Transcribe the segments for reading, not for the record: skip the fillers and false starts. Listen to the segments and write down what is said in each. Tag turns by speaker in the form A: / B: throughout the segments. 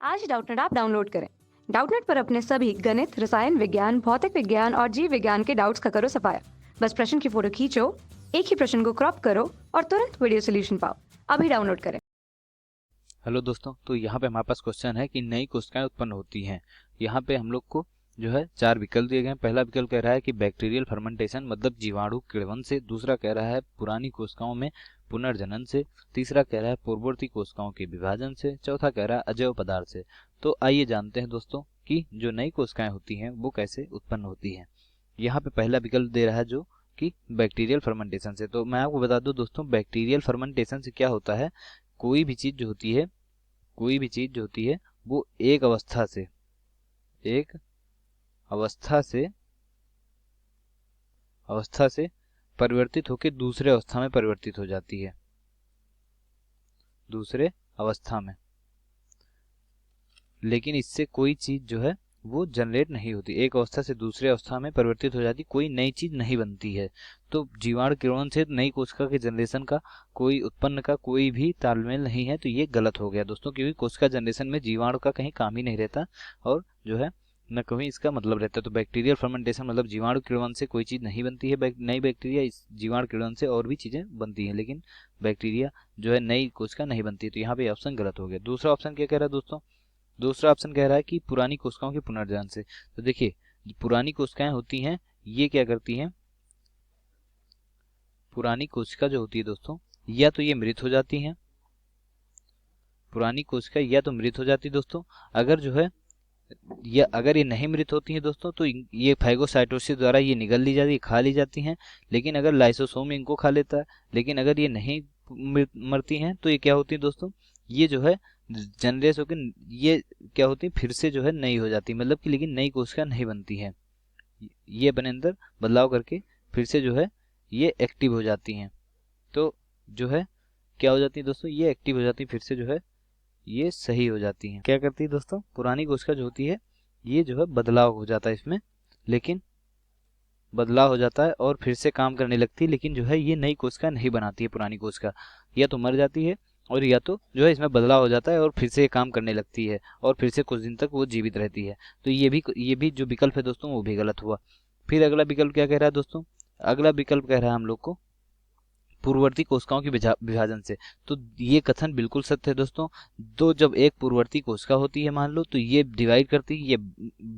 A: आज ही Doubtnut app download करें। Doubtnut पर अपने सभी गणित, रसायन विज्ञान, भौतिक विज्ञान और जीव विज्ञान के डाउट्स का करो सफाया। बस प्रश्न की फोटो खींचो, एक ही प्रश्न को क्रॉप करो और तुरंत वीडियो सोल्यूशन पाओ। अभी डाउनलोड करें।
B: हेलो दोस्तों, तो यहाँ पे हमारे पास क्वेश्चन है कि नई कोशिकाएं उत्पन्न होती हैं। यहाँ पे हम लोग को जो है 4 विकल्प दिए गए हैं। पहला विकल्प कह रहा है कि बैक्टीरियल फर्मेंटेशन मतलब जीवाणु किण्वन से, दूसरा कह रहा है पुरानी कोशिकाओं में पुनर्जनन से, तीसरा कह रहा है पूर्ववर्ती कोशिकाओं के विभाजन से, चौथा कह रहा है अजैव पदार्थ से। तो आइए जानते हैं दोस्तों कि जो नई कोशिकाएं होती हैं वो कैसे उत्पन्न होती हैं। यहाँ पे पहला विकल्प दे रहा है जो कि बैक्टीरियल फर्मेंटेशन से। तो मैं आपको बता दूं दोस्तों, बैक्टीरियल फर्मेंटेशन से क्या होता है, कोई भी चीज जो होती है वो एक अवस्था से परिवर्तित होकर दूसरे अवस्था में परिवर्तित हो जाती है, दूसरे अवस्था में। लेकिन इससे कोई चीज जो है वो जनरेट नहीं होती, एक अवस्था से दूसरे अवस्था में परिवर्तित हो जाती, कोई नई चीज नहीं बनती है। तो जीवाणु किण्वन से नई कोशिका के जनरेशन का उत्पन्न का कोई भी तालमेल नहीं है। तो ये गलत हो गया दोस्तों, क्योंकि कोशिका जनरेशन में जीवाणु का कहीं काम ही नहीं रहता और जो है न कहीं इसका मतलब रहता है। तो बैक्टीरियल फर्मेंटेशन मतलब जीवाणु किण्वन से कोई चीज नहीं बनती है, नई बैक्टीरिया इस जीवाणु किण्वन से और भी चीजें बनती हैं, लेकिन बैक्टीरिया जो है नई कोशिका नहीं बनती। तो यहाँ पे ऑप्शन गलत हो गया। दूसरा ऑप्शन क्या कह रहा है दोस्तों, दूसरा ऑप्शन कह रहा है कि पुरानी कोशिकाओं के पुनर्जनन से। तो देखिए, पुरानी कोशिकाएं होती हैं ये क्या करती हैं, पुरानी कोशिका जो होती है दोस्तों या तो ये मृत हो जाती हैं, पुरानी कोशिका या तो मृत हो जाती है दोस्तों। अगर जो है या अगर ये नहीं मृत होती हैं दोस्तों तो ये फाइगोसाइटोसिस द्वारा ये निगल ली जाती है, खा ली जाती हैं। लेकिन अगर लाइसोसोम इनको खा लेता है, लेकिन अगर ये नहीं मरती हैं तो ये क्या होती है दोस्तों, ये जो है जनरेट होकर ये क्या होती है फिर से जो है नई हो जाती है, मतलब कि लेकिन नई कोशिका नहीं बनती है, ये अपने अंदर बदलाव करके फिर से जो है ये एक्टिव हो जाती हैं। तो जो है क्या हो जाती है दोस्तों, ये एक्टिव हो जाती है, फिर से जो है ये सही हो जाती हैं। क्या करती है दोस्तों, पुरानी कोशिका जो होती है ये जो है बदलाव हो जाता है इसमें, लेकिन बदलाव हो जाता है और फिर से काम करने लगती है, लेकिन जो है ये नई कोशिका नहीं बनाती है। पुरानी कोशिका या तो मर जाती है और या तो जो है इसमें बदलाव हो जाता है और फिर से ये काम करने लगती है और फिर से कुछ दिन तक वो जीवित रहती है। तो ये भी जो विकल्प है दोस्तों वो भी गलत हुआ। फिर अगला विकल्प क्या कह रहा है दोस्तों, अगला विकल्प कह रहा है हम लोग को पूर्ववर्ती कोशिकाओं के विभाजन से। तो ये कथन बिल्कुल सत्य है दोस्तों। तो जब एक पूर्ववर्ती कोशिका होती है मान लो, तो ये डिवाइड करती है, ये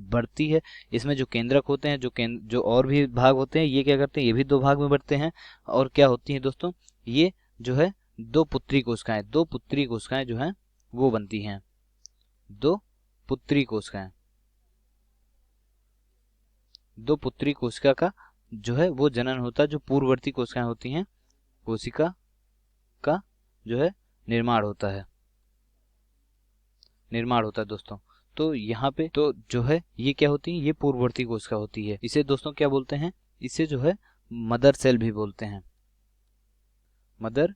B: बढ़ती है। इसमें जो केंद्रक होते हैं, जो और भी भाग होते हैं, ये क्या करते हैं, ये भी 2 भाग में बढ़ते हैं। और क्या होती है दोस्तों, ये जो है 2 पुत्री कोशिकाएं जो हैं वो बनती हैं, 2 पुत्री कोशिकाएं। 2 पुत्री कोशिका का जो है वो जनन होता है, जो पूर्ववर्ती कोशिकाएं होती हैं कोशिका का जो है निर्माण होता है दोस्तों। तो यहाँ पे तो जो है ये क्या होती है, ये पूर्ववर्ती कोशिका होती है। इसे दोस्तों क्या बोलते हैं, इसे जो है मदर सेल भी बोलते हैं, मदर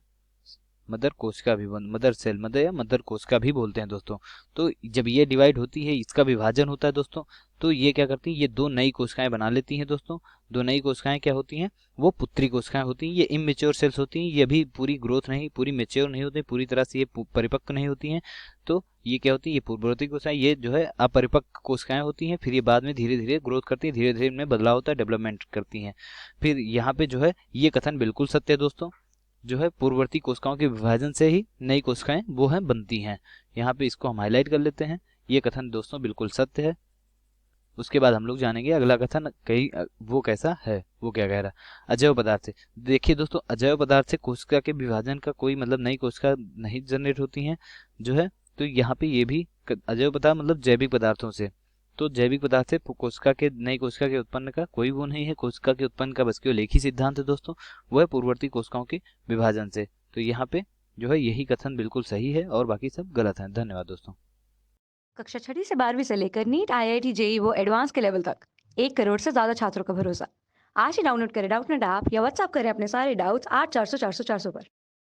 B: कोशिका भी मदर कोशिका भी बोलते हैं दोस्तों। तो जब ये डिवाइड होती है, इसका विभाजन होता है दोस्तों, तो ये क्या करती हैं, ये 2 नई कोशिकाएं बना लेती हैं दोस्तों। 2 नई कोशिकाएं क्या होती हैं, वो पुत्री कोशिकाएं होती हैं। ये इमेच्योर सेल्स होती हैं, ये भी पूरी ग्रोथ नहीं, पूरी मेच्योर नहीं होती, पूरी तरह से ये परिपक्व नहीं होती हैं। तो ये क्या होती है, ये पूर्ववर्ती कोशिकाएं, ये जो है अपरिपक्व कोशिकाएं होती हैं। फिर ये बाद में धीरे धीरे ग्रोथ करती है, धीरे धीरे इनमें बदलाव होता है, डेवलपमेंट करती हैं। फिर यहाँ पे जो है ये कथन बिल्कुल सत्य है दोस्तों, जो है पूर्ववर्ती कोशिकाओं के विभाजन से ही नई कोशिकाएं वो हैं बनती हैं। यहाँ पे इसको हम हाईलाइट कर लेते हैं, ये कथन दोस्तों बिल्कुल सत्य है। उसके बाद हम लोग जानेंगे अगला कथन कहीं वो कैसा है, वो क्या कह रहा है। अजैव पदार्थ से, देखिए दोस्तों, अजैव पदार्थ से कोशिका के विभाजन का कोई मतलब नई कोशिका नहीं जनरेट होती है जो है। तो यहाँ पे ये भी अजैव पदार्थ मतलब जैविक पदार्थों से। तो जैविक पदार्थ से नई कोशिका के उत्पन्न का कोई वो नहीं है। कोशिका के उत्पन्न का बस केवल एक ही सिद्धांत है दोस्तों, वो है पूर्ववर्ती कोशिकाओं के विभाजन से। तो यहाँ पे जो है यही कथन बिल्कुल सही है और बाकी सब गलत है। धन्यवाद दोस्तों।
A: कक्षा 6 से 12वीं से लेकर नीट, IIT, JEE वो एडवांस के लेवल तक 1 करोड़ से ज्यादा छात्रों का भरोसा। आज ही डाउनलोड करें डाउटनेट ऐप या व्हाट्सएप करें अपने सारे डाउट्स 8400 400 400 पर।